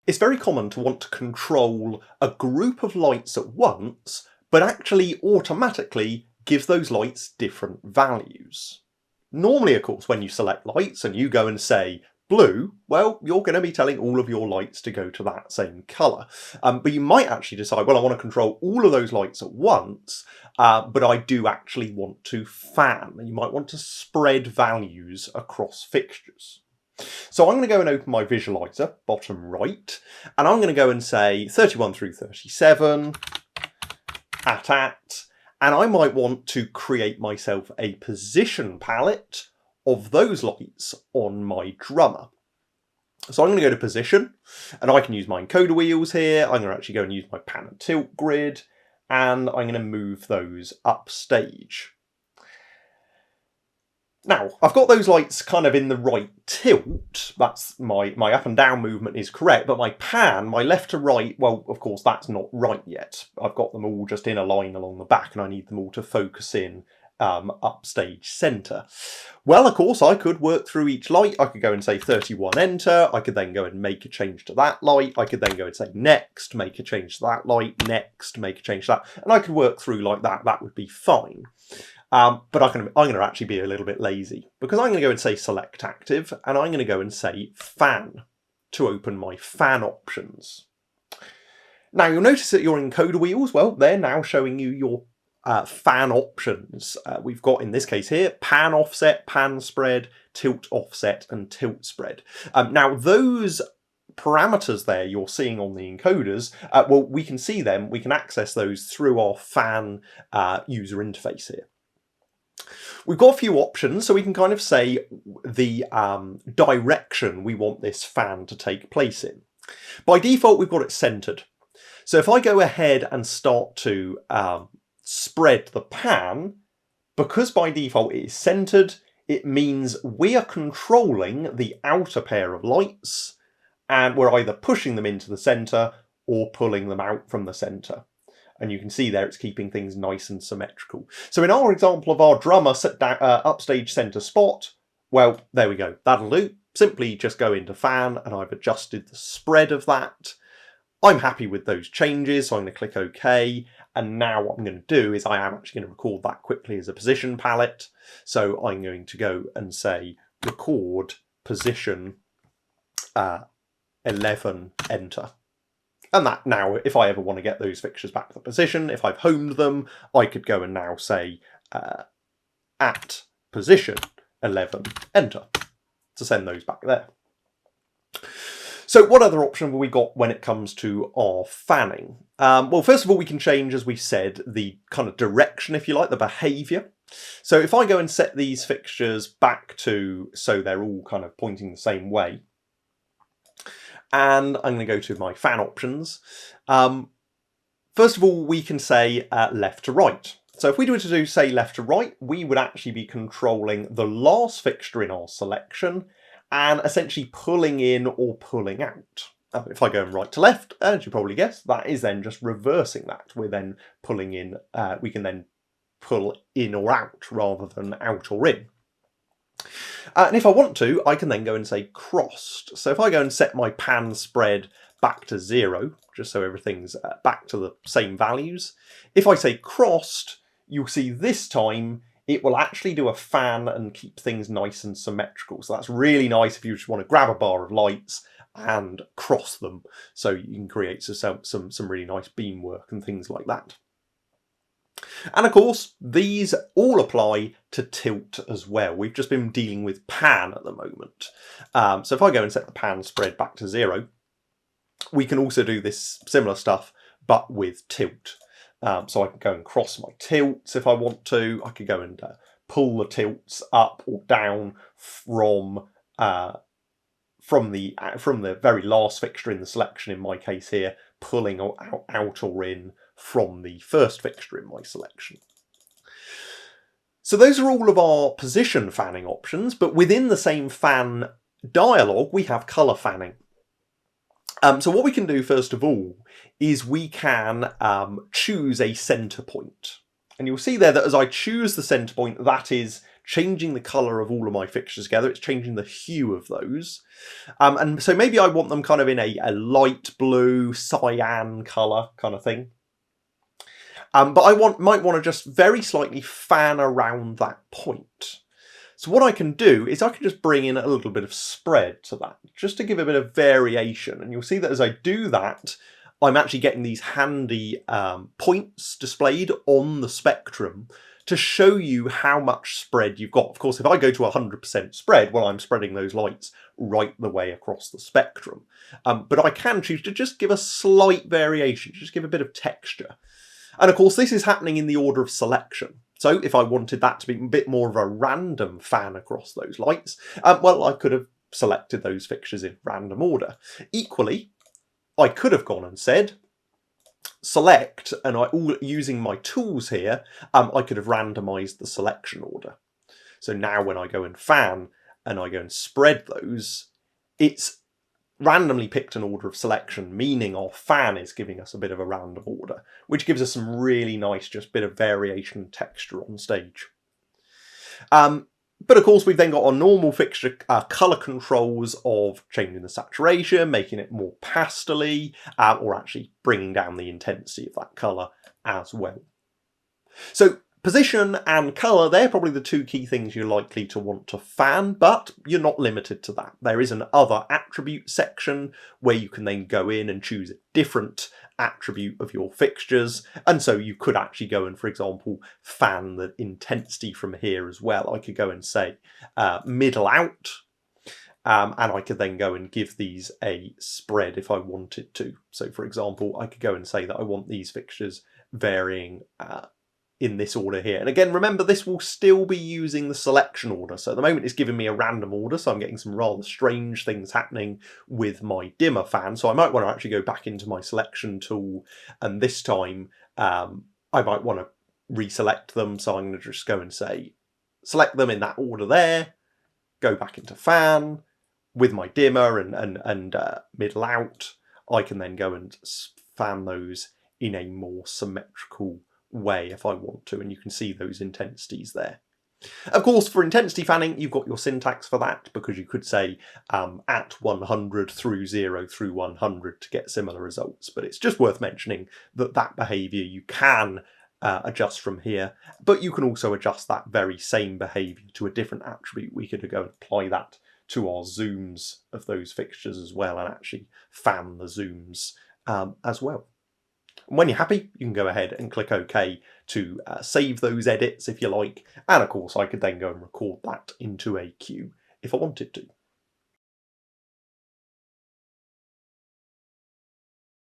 It's very common to want to control a group of lights at once, but actually automatically give those lights different values. Normally, of course, when you select lights and you go and say blue, well, you're going to be telling all of your lights to go to that same colour. But you might actually decide, well, I want to control all of those lights at once, but I do actually want to fan. And you might want to spread values across fixtures. So I'm going to go and open my visualizer, bottom right, and I'm going to go and say 31 through 37, and I might want to create myself a position palette of those lights on my drummer. So I'm going to go to position, and I can use my encoder wheels here. I'm going to actually go and use my pan and tilt grid, and I'm going to move those upstage. Now, I've got those lights kind of in the right tilt. That's my up and down movement is correct, but my pan, my left to right, well, of course, that's not right yet. I've got them all just in a line along the back, and I need them all to focus in upstage centre. Well, of course, I could work through each light. I could go and say 31, enter. I could then go and make a change to that light. I could then go and say next, make a change to that light, next, make a change to that. And I could work through like that. That would be fine. But I'm going to actually be a little bit lazy, because I'm going to go and say select active, and I'm going to go and say fan to open my fan options. Now you'll notice that your encoder wheels, well, they're now showing you your fan options. We've got, in this case here, pan offset, pan spread, tilt offset, and tilt spread. Now those parameters there you're seeing on the encoders, well, we can see them, we can access those through our fan user interface here. We've got a few options, so we can kind of say the direction we want this fan to take place in. By default, we've got it centered. So if I go ahead and start to spread the pan, because by default it is centered, it means we are controlling the outer pair of lights, and we're either pushing them into the center or pulling them out from the center. And you can see there it's keeping things nice and symmetrical. So in our example of our drummer set down, upstage center spot, well, there we go. That'll do. Simply just go into fan, and I've adjusted the spread of that. I'm happy with those changes, so I'm going to click OK. And now what I'm going to do is I am actually going to record that quickly as a position palette. So I'm going to go and say record position 11, enter. And that now, if I ever want to get those fixtures back to the position, if I've homed them, I could go and now say at position 11, enter, to send those back there. So what other option have we got when it comes to our fanning? Well, first of all, we can change, as we said, the kind of direction, if you like, the behaviour. So if I go and set these fixtures back to, so they're all kind of pointing the same way, and I'm going to go to my fan options. First of all, we can say left to right. So if we were to do, say, left to right, we would actually be controlling the last fixture in our selection and essentially pulling in or pulling out. If I go right to left, as you probably guessed, that is then just reversing that. We're then pulling in, we can then pull in or out rather than out or in. And if I want to, I can then go and say crossed. So if I go and set my pan spread back to 0, just so everything's back to the same values, if I say crossed, you'll see this time it will actually do a fan and keep things nice and symmetrical. So that's really nice if you just want to grab a bar of lights and cross them, so you can create some really nice beam work and things like that. And of course, these all apply to tilt as well. We've just been dealing with pan at the moment. So if I go and set the pan spread back to 0, we can also do this similar stuff, but with tilt. So I can go and cross my tilts if I want to. I could go and pull the tilts up or down from the very last fixture in the selection, in my case here, pulling out or in from the first fixture in my selection. So those are all of our position fanning options, but within the same fan dialog, we have colour fanning. So what we can do first of all is we can choose a centre point. And you'll see there that as I choose the centre point, that is changing the colour of all of my fixtures together. It's changing the hue of those. And so maybe I want them kind of in a light blue, cyan colour kind of thing. But I might want to just very slightly fan around that point. So what I can do is I can just bring in a little bit of spread to that, just to give a bit of variation. And you'll see that as I do that, I'm actually getting these handy points displayed on the spectrum to show you how much spread you've got. Of course, if I go to 100% spread, well, I'm spreading those lights right the way across the spectrum. But I can choose to just give a slight variation, just give a bit of texture. And of course, this is happening in the order of selection. So if I wanted that to be a bit more of a random fan across those lights, well, I could have selected those fixtures in random order. Equally, I could have gone and said, select, and using my tools here, I could have randomized the selection order. So now when I go and fan and I go and spread those, it's randomly picked an order of selection, meaning our fan is giving us a bit of a random order, which gives us some really nice just bit of variation and texture on stage. But of course, we've then got our normal fixture colour controls of changing the saturation, making it more pastel-y, or actually bringing down the intensity of that colour as well. So position and colour, they're probably the two key things you're likely to want to fan, but you're not limited to that. There is an other attribute section where you can then go in and choose a different attribute of your fixtures, and so you could actually go and, for example, fan the intensity from here as well. I could go and say middle out, and I could then go and give these a spread if I wanted to. So for example, I could go and say that I want these fixtures varying in this order here. And again, remember, this will still be using the selection order. So at the moment it's giving me a random order, so I'm getting some rather strange things happening with my dimmer fan. So I might want to actually go back into my selection tool, and this time I might want to reselect them. So I'm going to just go and say, select them in that order there, go back into fan, with my dimmer and middle out, I can then go and fan those in a more symmetrical way if I want to, and you can see those intensities there. Of course, for intensity fanning, you've got your syntax for that, because you could say at 100 through 0 through 100 to get similar results, but it's just worth mentioning that that behaviour you can adjust from here, but you can also adjust that very same behaviour to a different attribute. We could go and apply that to our zooms of those fixtures as well, and actually fan the zooms as well. And when you're happy, you can go ahead and click OK to save those edits if you like. And of course, I could then go and record that into a queue if I wanted to.